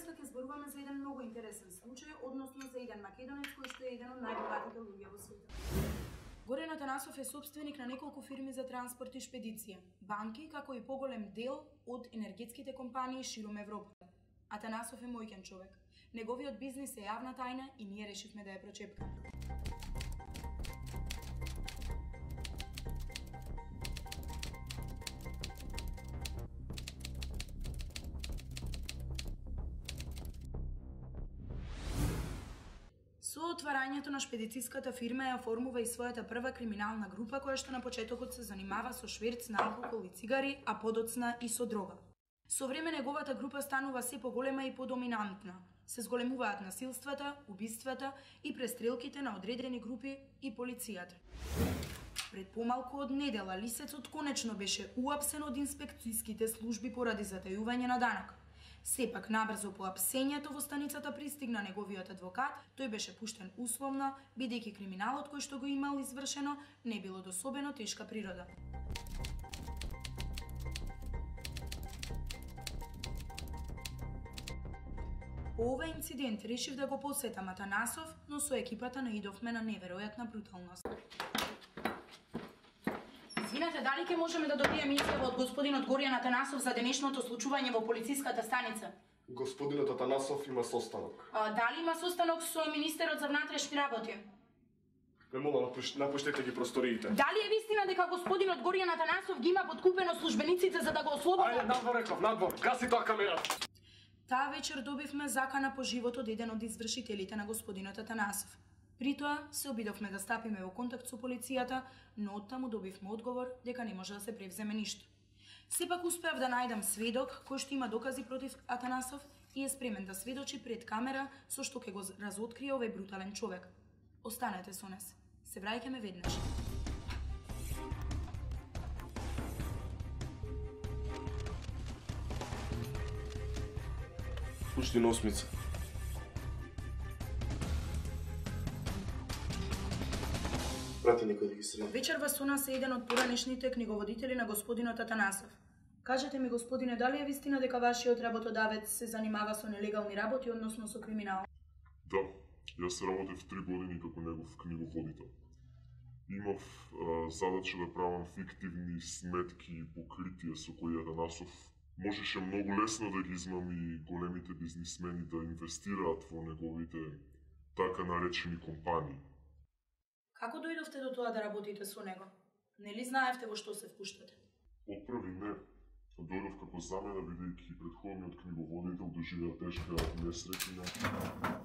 Денеска ќе зборуваме за еден многу интересен случај, односно за еден македонец кој што е еден од најбогатите луѓе во светот. Горјан Атанасов е собственик на неколку фирми за транспорт и шпедиција, банки, како и поголем дел од енергетските компании широм Европа. Атанасов е мојќен човек. Неговиот бизнис е јавна тајна и ние решивме да ја прочепкаме. Со отварањето на шпедициската фирма ја формува и својата прва криминална група која што на почетокот се занимава со шверц на алкохол и цигари, а подоцна и со дрога. Со време неговата група станува се поголема и подоминантна. Се зголемуваат насилствата, убиствата и престрелките на одредени групи и полицијата. Пред помалку од недела лисецот конечно беше уапсен од инспекцијските служби поради затајување на данок. Сепак, набрзо по апсењето во станицата пристигна неговиот адвокат, тој беше пуштен условно, бидејќи криминалот кој што го имал извршено не било од особено тешка природа. По овој инцидент решив да го посетам Атанасов, но со екипата наидовме на неверојатна бруталност. Извинете, дали ќе можеме да добиеме изјава од господинот Горјан Атанасов за денешното случување во полициската станица? Господинот Атанасов има состанок. Дали има состанок со министерот за внатрешни работи? Ме молам, напуштете ги просториите. Дали е вистина дека господинот Горјан Атанасов ги има подкупено службениците за да го ослободат? Ајде, надвор реков, надвор, гаси тоа камерата. Таа вечер добивме закана по живот од еден од извршителите на господинот Атанасов. При тоа се обидовме да стапиме во контакт со полицијата, но оттаму добивме одговор дека не може да се превземе ништо. Сепак успеав да најдам сведок кој што има докази против Атанасов и е спремен да сведочи пред камера со што ќе го разоткрие овој брутален човек. Останете со нас. Се враќаме веднаш. Пушти на осмица. Прати некој да ги среди. Вечерва со нас е еден од поранешните книговодители на господинот Атанасов. Кажете ми, господине, дали е вистина дека вашиот работодавец се занимава со нелегални работи, односно со криминал? Да, јас работев 3 години како негов книговодител. Имав задача да правам фиктивни сметки и покритија со кои Атанасов можеше многу лесно да ги измами големите бизнисмени да инвестираат во неговите така наречени компании. Како дојдовте до тоа да работите со него? Нели знаевте во што се впуштате? Отпрви не. Дојдов како замена, бидејќи претходниот книговодител доживеа тешка несреќа